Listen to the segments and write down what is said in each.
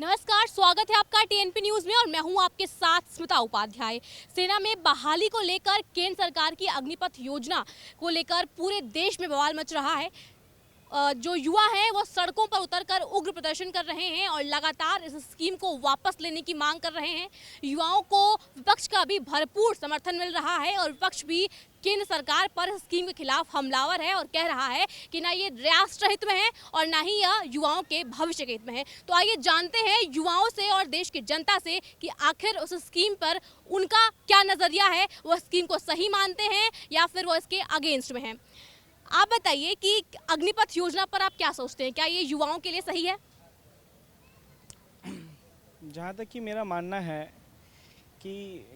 नमस्कार, स्वागत है आपका टीएनपी न्यूज में और मैं हूं आपके साथ स्मिता उपाध्याय। सेना में बहाली को लेकर केंद्र सरकार की अग्निपथ योजना को लेकर पूरे देश में बवाल मच रहा है। जो युवा हैं वो सड़कों पर उतरकर उग्र प्रदर्शन कर रहे हैं और लगातार इस स्कीम को वापस लेने की मांग कर रहे हैं। युवाओं को विपक्ष का भी भरपूर समर्थन मिल रहा है और विपक्ष भी केंद्र सरकार पर इस स्कीम के खिलाफ हमलावर है और कह रहा है कि ना ये राष्ट्र हित में है और ना ही यह युवाओं के भविष्य के हित में है। तो आइए जानते हैं युवाओं से और देश की जनता से कि आखिर उस स्कीम पर उनका क्या नज़रिया है, वह स्कीम को सही मानते हैं या फिर वो इसके अगेंस्ट में है। आप बताइए कि अग्निपथ योजना पर आप क्या सोचते हैं, क्या ये युवाओं के लिए सही है? जहाँ तक कि मेरा मानना है कि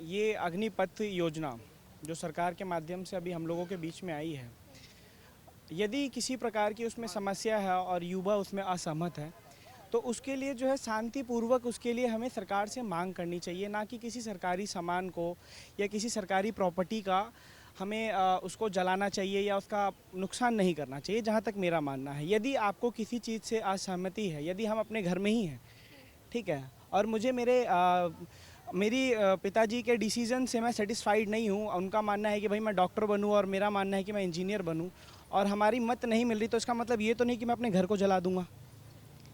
ये अग्निपथ योजना जो सरकार के माध्यम से अभी हम लोगों के बीच में आई है, यदि किसी प्रकार की उसमें समस्या है और युवा उसमें असहमत है तो उसके लिए जो है शांतिपूर्वक उसके लिए हमें सरकार से मांग करनी चाहिए, ना कि किसी सरकारी सामान को या किसी सरकारी प्रॉपर्टी का हमें उसको जलाना चाहिए या उसका नुकसान नहीं करना चाहिए। जहाँ तक मेरा मानना है, यदि आपको किसी चीज़ से असहमति है, यदि हम अपने घर में ही हैं, ठीक है, और मुझे मेरी पिताजी के डिसीजन से मैं सेटिस्फाइड नहीं हूँ, उनका मानना है कि भाई मैं डॉक्टर बनूँ और मेरा मानना है कि मैं इंजीनियर बनूँ, और हमारी मत नहीं मिल रही, तो इसका मतलब ये तो नहीं कि मैं अपने घर को जला दूँगा।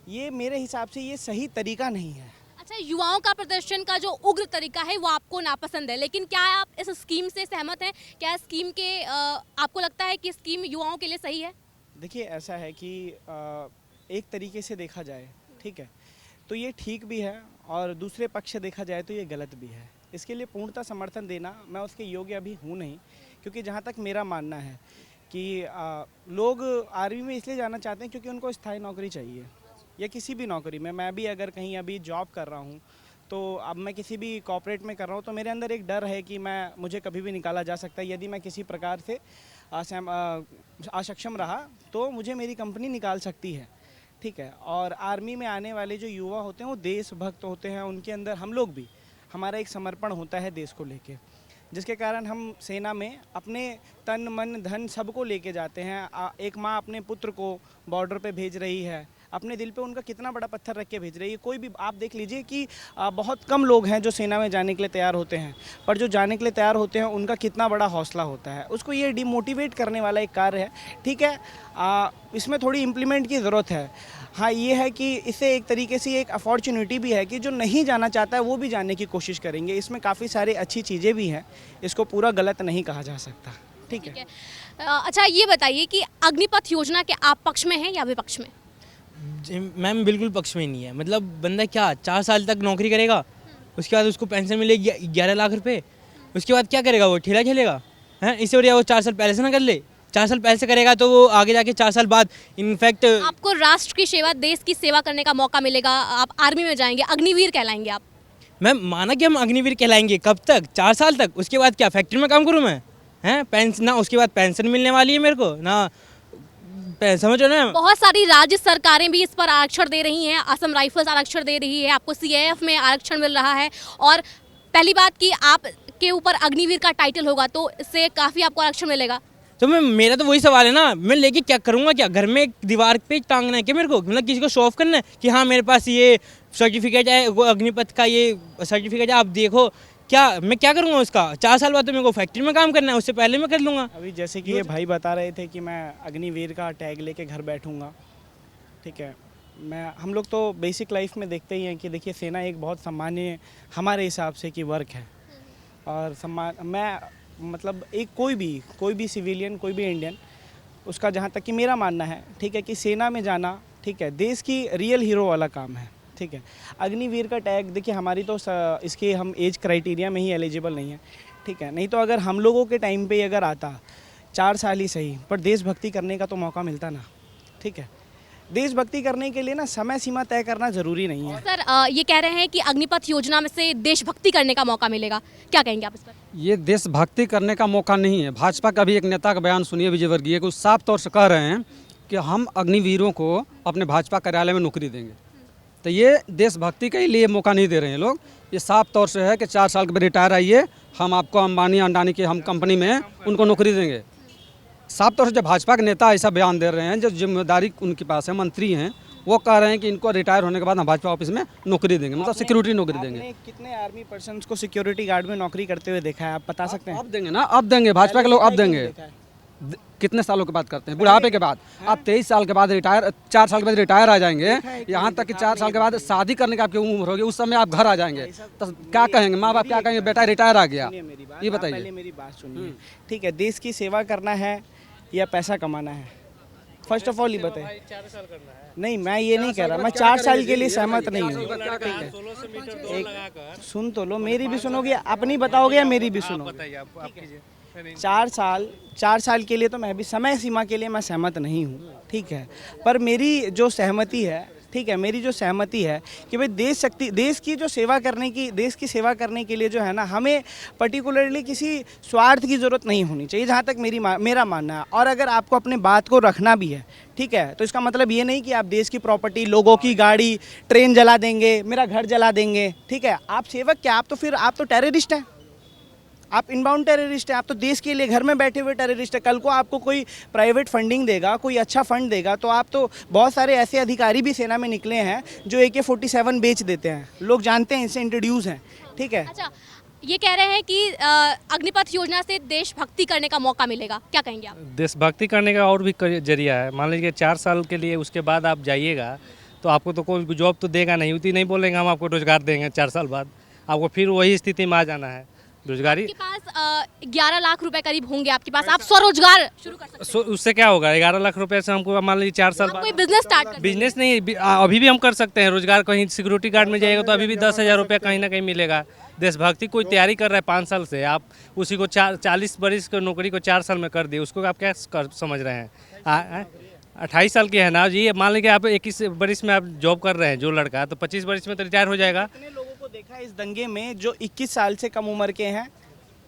ये मेरे हिसाब से ये सही तरीका नहीं है। अच्छा, युवाओं का प्रदर्शन का जो उग्र तरीका है वो आपको नापसंद है, लेकिन क्या आप इस स्कीम से सहमत हैं? क्या स्कीम के आपको लगता है कि स्कीम युवाओं के लिए सही है? देखिए, ऐसा है कि एक तरीके से देखा जाए, ठीक है, तो ये ठीक भी है और दूसरे पक्ष से देखा जाए तो ये गलत भी है। इसके लिए पूर्णतः समर्थन देना मैं उसके योग्य अभी हूँ नहीं, क्योंकि जहाँ तक मेरा मानना है कि लोग आर्मी में इसलिए जाना चाहते हैं क्योंकि उनको स्थायी नौकरी चाहिए, या किसी भी नौकरी में। मैं भी अगर कहीं अभी जॉब कर रहा हूँ तो अब मैं किसी भी कॉर्पोरेट में कर रहा हूँ तो मेरे अंदर एक डर है कि मुझे कभी भी निकाला जा सकता है। यदि मैं किसी प्रकार से असक्षम रहा तो मुझे मेरी कंपनी निकाल सकती है, ठीक है। और आर्मी में आने वाले जो युवा होते हैं वो देशभक्त होते हैं, उनके अंदर हम लोग भी, हमारा एक समर्पण होता है देश को लेके, जिसके कारण हम सेना में अपने तन मन धन सबको लेके जाते हैं। एक माँ अपने पुत्र को बॉर्डर पे भेज रही है, अपने दिल पे उनका कितना बड़ा पत्थर रख के भेज रही है। कोई भी आप देख लीजिए कि बहुत कम लोग हैं जो सेना में जाने के लिए तैयार होते हैं, पर जो जाने के लिए तैयार होते हैं उनका कितना बड़ा हौसला होता है। उसको ये डिमोटिवेट करने वाला एक कार्य है, ठीक है। इसमें थोड़ी इम्प्लीमेंट की ज़रूरत है। हाँ, ये है कि इससे एक तरीके से एक अपॉर्चुनिटी भी है कि जो नहीं जाना चाहता है वो भी जाने की कोशिश करेंगे। इसमें काफ़ी सारी अच्छी चीज़ें भी हैं, इसको पूरा गलत नहीं कहा जा सकता, ठीक है। अच्छा, ये बताइए कि अग्निपथ योजना के आप पक्ष में हैं या विपक्ष में? मैम बिल्कुल पक्ष में नहीं है। मतलब बंदा क्या 4 साल तक नौकरी करेगा, उसके बाद उसको पेंशन मिलेगी 11 लाख रुपए, उसके बाद क्या करेगा? वो ठेला खेलेगा हैं? इससे बढ़िया वो 4 साल पहले से ना कर ले। 4 साल पहले से करेगा तो वो आगे जाके 4 साल बाद इनफैक्ट आपको राष्ट्र की सेवा, देश की सेवा करने का मौका मिलेगा। आप आर्मी में जाएंगे, अग्निवीर कहलाएंगे आप। मैम माना कि हम अग्निवीर कहलाएंगे, कब तक? 4 साल तक। उसके बाद क्या फैक्ट्री में काम करूँ मैं? हैं पेंशन ना, उसके बाद पेंशन मिलने वाली है मेरे को ना, समझ रहे हो? बहुत सारी राज्य सरकारें भी इस पर आरक्षण दे रही हैं। असम राइफल्स आरक्षण दे रही है, आपको सीएएफ में आरक्षण मिल रहा है, और पहली बात कि आप के ऊपर अग्निवीर का टाइटल होगा तो इससे काफ़ी आपको आरक्षण मिलेगा। तो मेरा तो वही सवाल है ना, मैं लेके क्या करूँगा? क्या घर में एक दीवार पे टांगना है क्या मेरे को? मतलब किसी को शो ऑफ करना है कि हाँ मेरे पास ये सर्टिफिकेट है, अग्निपथ का ये सर्टिफिकेट है, आप देखो। क्या मैं क्या करूँगा उसका? 4 साल बाद तो मेरे को फैक्ट्री में काम करना है, उससे पहले मैं कर लूँगा। अभी जैसे कि ये भाई बता रहे थे कि मैं अग्निवीर का टैग लेके घर बैठूंगा, ठीक है। हम लोग तो बेसिक लाइफ में देखते ही हैं कि देखिए सेना एक बहुत सामान्य हमारे हिसाब से कि वर्क है, और मैं मतलब एक कोई भी सिविलियन, कोई भी इंडियन, उसका जहाँ तक कि मेरा मानना है, ठीक है, कि सेना में जाना, ठीक है, देश की रियल हीरो वाला काम है, ठीक है। अग्निवीर का टैग देखिए हमारी तो इसके हम एज क्राइटेरिया में ही एलिजिबल नहीं है, ठीक है। नहीं तो अगर हम लोगों के टाइम पे अगर आता 4 साल ही सही, पर देशभक्ति करने का तो मौका मिलता ना, ठीक है। देशभक्ति करने के लिए ना समय सीमा तय करना ज़रूरी नहीं है। सर, ये कह रहे हैं कि अग्निपथ योजना में से देशभक्ति करने का मौका मिलेगा, क्या कहेंगे आप इस पर? ये देशभक्ति करने का मौका नहीं है। भाजपा का भी एक नेता का बयान सुनिए, विजय वर्गीय को साफ तौर से कह रहे हैं कि हम अग्निवीरों को अपने भाजपा कार्यालय में नौकरी देंगे। तो ये देशभक्ति के लिए मौका नहीं दे रहे हैं लोग। ये साफ तौर से है कि 4 साल के बाद रिटायर आइए, हम आपको अंबानी अंडानी की हम कंपनी में उनको नौकरी देंगे। साफ तौर से जब भाजपा के नेता ऐसा बयान दे रहे हैं, जो जिम्मेदारी उनके पास है, मंत्री हैं, वो कह रहे हैं कि इनको रिटायर होने के बाद हम भाजपा ऑफिस में नौकरी देंगे, मतलब सिक्योरिटी नौकरी देंगे। आपने कितने आर्मी पर्सन्स को सिक्योरिटी गार्ड में नौकरी करते हुए देखा है, आप बता सकते हैं? अब देंगे ना, अब देंगे, भाजपा के लोग अब देंगे। कितने सालों के बाद करते हैं? बुढ़ापे के बाद। आप 23 साल के बाद रिटायर, 4 साल के बाद रिटायर आ जाएंगे, यहाँ तक कि 4 साल के बाद शादी करने की आपकी उम्र होगी, उस समय आप घर आ जाएंगे, तो क्या कहेंगे माँ बाप? क्या कहेंगे बेटा रिटायर आ गया? मेरी बात, ये आप बताइए। पहले मेरी बात सुनिए, ठीक है? देश की सेवा करना है या पैसा कमाना है? फर्स्ट ऑफ ऑल ये बताइए। नहीं, मैं ये नहीं कह रहा, मैं 4 साल के लिए सहमत नहीं हूँ। एक सुन तो लो, मेरी भी सुनोगे, अपनी बताओगे या मेरी भी सुनोगे? 4 साल के लिए तो मैं भी समय सीमा के लिए मैं सहमत नहीं हूँ, ठीक है? पर मेरी जो सहमति है, ठीक है, मेरी जो सहमति है कि भाई देश की जो सेवा करने की, देश की सेवा करने के लिए जो है ना, हमें पर्टिकुलरली किसी स्वार्थ की ज़रूरत नहीं होनी चाहिए, जहाँ तक मेरा मानना है। और अगर आपको अपने बात को रखना भी है, ठीक है, तो इसका मतलब ये नहीं कि आप देश की प्रॉपर्टी, लोगों की गाड़ी, ट्रेन जला देंगे, मेरा घर जला देंगे, ठीक है? आप सेवक क्या? आप तो टेररिस्ट हैं, आप इनबाउंड टेररिस्ट हैं, आप तो देश के लिए घर में बैठे हुए टेररिस्ट हैं। कल को आपको कोई प्राइवेट फंडिंग देगा, कोई अच्छा फंड देगा, तो आप तो, बहुत सारे ऐसे अधिकारी भी सेना में निकले हैं जो AK-47 बेच देते हैं, लोग जानते हैं, इनसे इंट्रोड्यूस हैं, ठीक है? अच्छा, ये कह रहे हैं कि अग्निपथ योजना से देशभक्ति करने का मौका मिलेगा, क्या कहेंगे आप? देशभक्ति करने का और भी जरिया है। मान लीजिए 4 साल के लिए, उसके बाद आप जाइएगा तो आपको तो कोई जॉब तो देगा नहीं, उतनी नहीं बोलेंगे हम आपको रोजगार देंगे 4 साल बाद, आपको फिर वही स्थिति में आ जाना है। रोजगारी आपके पास 11 लाख रुपए करीब होंगे आपके पास, आप स्वरोजगार शुरू कर सकते हैं। उससे क्या होगा? 11 लाख रुपए से हमको मान लीजिए 4 साल आप बाद कोई बिजनेस स्टार्ट कर बिजनेस नहीं, अभी भी हम कर सकते हैं रोजगार। कहीं सिक्योरिटी गार्ड में जाएगा तो अभी भी 10,000 रुपये कहीं ना कहीं मिलेगा। देशभक्ति कोई तैयारी कर रहा है 5 साल से, आप उसी को 40 बरिस की नौकरी को 4 साल में कर दिए, उसको आप क्या समझ रहे हैं? 28 साल के है ना जी, मान लीजिए आप 21 बरिस में आप जॉब कर रहे हैं जो लड़का, तो 25 बरिस में तो रिटायर हो जाएगा। कितने लोगों को देखा है इस दंगे में जो 21 साल से कम उम्र के हैं,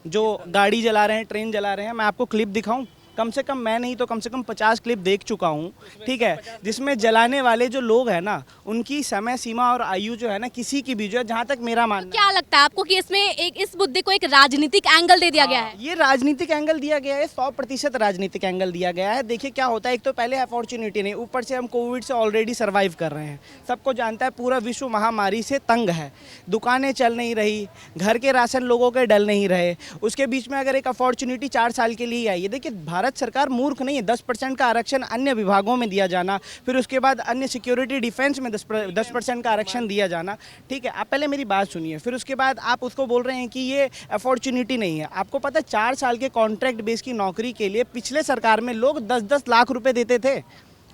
जो गाड़ी जला रहे हैं, ट्रेन जला रहे हैं? मैं आपको क्लिप दिखाऊं? कम से कम मैं नहीं तो कम से कम 50 क्लिप देख चुका हूं, ठीक है, जिसमें जलाने वाले जो लोग हैं ना, उनकी समय सीमा और आयु जो है ना, किसी की भी जो है, जहां तक मेरा मानना क्या लगता है आपको कि इसमें इस मुद्दे को एक राजनीतिक एंगल दे दिया गया है? ये राजनीतिक एंगल दिया गया है, 100% राजनीतिक एंगल दिया गया है। देखिए क्या होता है, एक तो पहले अपॉर्चुनिटी नहीं, ऊपर से हम कोविड से ऑलरेडी सर्वाइव कर रहे हैं, सबको जानता है, पूरा विश्व महामारी से तंग है, दुकानें चल नहीं रही, घर के राशन लोगों के डल नहीं रहे, उसके बीच में अगर एक अपॉर्चुनिटी 4 साल के लिए आई है। देखिए भारत सरकार मूर्ख नहीं है, 10% का आरक्षण अन्य विभागों में दिया जाना, फिर उसके बाद अन्य सिक्योरिटी डिफेंस में 10% का आरक्षण दिया जाना, ठीक है? आप पहले मेरी बात सुनिए, फिर उसके बाद आप उसको बोल रहे हैं कि ये अपॉर्चुनिटी नहीं है। आपको पता है 4 साल के कॉन्ट्रैक्ट बेस की नौकरी के लिए पिछले सरकार में लोग 10-10 लाख रुपए देते थे।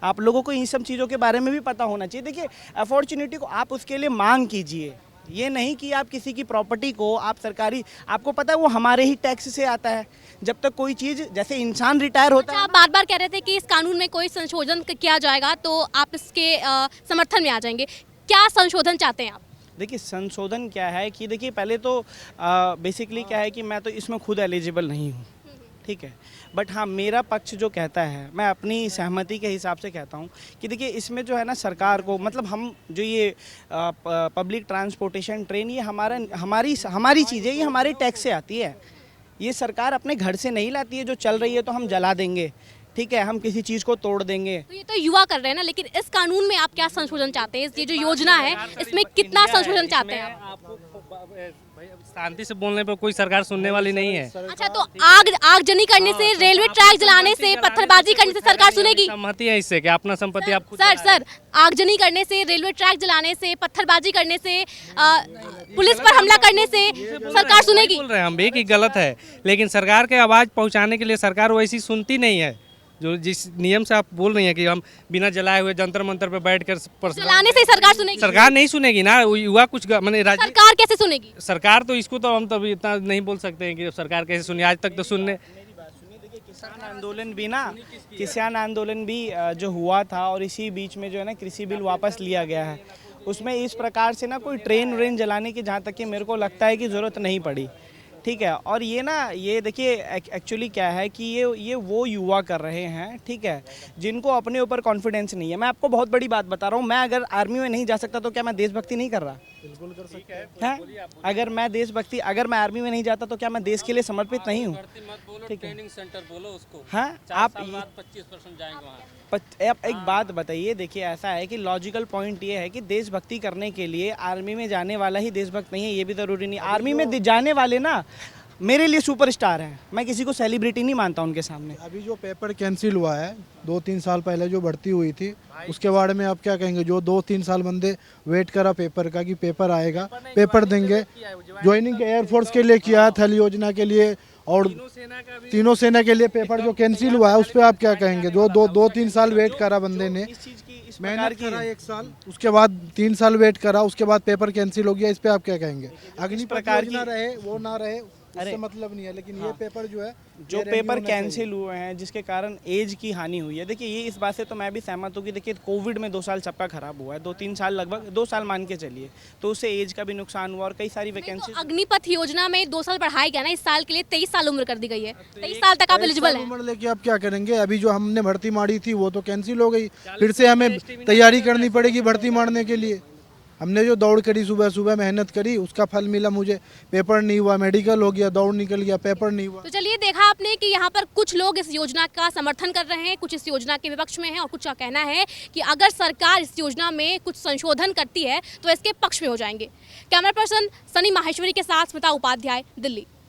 आप लोगों को इन सब चीज़ों के बारे में भी पता होना चाहिए। देखिए अपॉर्चुनिटी को आप उसके लिए मांग कीजिए, ये नहीं कि आप किसी की प्रॉपर्टी को आप सरकारी, आपको पता है वो हमारे ही टैक्स से आता है। जब तक कोई चीज़, जैसे इंसान रिटायर होता है, आप बार बार कह रहे थे कि इस कानून में कोई संशोधन किया जाएगा तो आप इसके समर्थन में आ जाएंगे, क्या संशोधन चाहते हैं आप? देखिए संशोधन क्या है कि देखिए पहले तो बेसिकली क्या है कि मैं तो इसमें खुद एलिजिबल नहीं हूँ, ठीक है, बट हाँ मेरा पक्ष जो कहता है, मैं अपनी सहमति के हिसाब से कहता हूँ कि देखिए इसमें जो है ना सरकार को, मतलब हम जो ये पब्लिक ट्रांसपोर्टेशन, ट्रेन, ये हमारी चीज़ें, ये हमारे टैक्स से आती है, ये सरकार अपने घर से नहीं लाती है। जो चल रही है तो हम जला देंगे, ठीक है, हम किसी चीज़ को तोड़ देंगे। तो ये तो युवा कर रहे हैं ना, लेकिन इस कानून में आप क्या संशोधन चाहते हैं? ये जो योजना है इसमें कितना संशोधन चाहते हैं आप? आपको शांति से बोलने पर कोई सरकार सुनने वाली नहीं है। अच्छा, तो आगजनी करने से, रेलवे ट्रैक जलाने से, पत्थरबाजी करने से सरकार सुनेगी? सहमति है इससे कि अपना संपत्ति आप खुद सर आगजनी करने से, रेलवे ट्रैक जलाने से, पत्थरबाजी करने से, पुलिस पर हमला करने से सरकार सुनेगी? बोल रहे हैं हम भी कि गलत है, लेकिन सरकार के आवाज़ पहुंचाने के लिए सरकार वैसी सुनती नहीं है। जो जिस नियम से आप बोल रही हैं कि हम बिना जलाए हुए जंतर मंतर पे बैठ कर जलाने से सरकार सुनेगी? सरकार नहीं सुनेगी ना, युवा कुछ मैंने सरकार कैसे सुनेगी? सरकार तो इसको तो हम तो अभी इतना नहीं बोल सकते हैं कि सरकार कैसे सुने, आज तक तो सुनने। किसान आंदोलन भी जो हुआ था, और इसी बीच में जो है ना कृषि बिल वापस लिया गया है, उसमें इस प्रकार से ना कोई ट्रेन व्रेन जलाने की, जहाँ तक कि मेरे को लगता है कि ज़रूरत नहीं पड़ी, ठीक है। और ये ना, ये देखिए एक्चुअली क्या है कि ये वो युवा कर रहे हैं, ठीक है, जिनको अपने ऊपर कॉन्फिडेंस नहीं है। मैं आपको बहुत बड़ी बात बता रहा हूँ, मैं अगर आर्मी में नहीं जा सकता तो क्या मैं देशभक्ति नहीं कर रहा? बिल्कुल कर सकते हैं। अगर मैं आर्मी में नहीं जाता तो क्या मैं देश के लिए समर्पित नहीं हूँ? ठीक है, ट्रेनिंग सेंटर बोलो उसको। हाँ, आप 25% जाएंगे वहाँ। आप एक बात बताइए, देखिए ऐसा है कि लॉजिकल पॉइंट ये है कि देशभक्ति करने के लिए आर्मी में जाने वाला ही देशभक्त नहीं है, ये भी ज़रूरी नहीं। आर्मी में जाने वाले ना मेरे लिए सुपरस्टार हैं, मैं किसी को सेलिब्रिटी नहीं मानता उनके सामने। अभी जो पेपर कैंसिल हुआ है 2-3 साल पहले जो भर्ती हुई थी, उसके बारे में आप क्या कहेंगे? जो 2-3 साल बंदे वेट करा पेपर का कि पेपर आएगा, पेपर देंगे, ज्वाइनिंग एयरफोर्स के लिए किया, थल योजना के लिए और तीनों सेना के लिए पेपर जो कैंसिल हुआ है उस पर आप क्या कहेंगे? जो 2-3 साल वेट करा बंदे ने, मेहनत करा 1 साल, उसके बाद 3 साल वेट करा, उसके बाद पेपर कैंसिल हो गया, इस पे आप क्या कहेंगे? अग्निपथ योजना रहे वो ना रहे उससे मतलब नहीं है, लेकिन ये पेपर जो है जो पेपर कैंसिल हुए हैं जिसके कारण एज की हानि हुई है, देखिए ये इस बात से तो मैं भी सहमत हूँ कि देखिए कोविड में 2 साल सबका खराब हुआ है, 2-3 साल लगभग 2 साल मान के चलिए, तो उससे एज का भी नुकसान हुआ और कई सारी वैकेंसी। तो अग्निपथ योजना में 2 साल बढ़ाया गया ना, इस साल के लिए 23 साल उम्र कर दी गई है, 23 साल तक आप एलिजिबल हैं। उम्र लेके आप क्या करेंगे? अभी जो हमने भर्ती मारी थी वो तो कैंसिल हो गई, फिर से हमें तैयारी करनी पड़ेगी भर्ती मारने के लिए। हमने जो दौड़ करी, सुबह सुबह मेहनत करी, उसका फल मिला मुझे, पेपर नहीं हुआ, मेडिकल हो गया, दौड़ निकल गया, पेपर नहीं हुआ। तो चलिए देखा आपने कि यहाँ पर कुछ लोग इस योजना का समर्थन कर रहे हैं, कुछ इस योजना के विपक्ष में हैं और कुछ का कहना है कि अगर सरकार इस योजना में कुछ संशोधन करती है तो इसके पक्ष में हो जाएंगे। कैमरा पर्सन सनी माहेश्वरी के साथ स्मिता उपाध्याय, दिल्ली।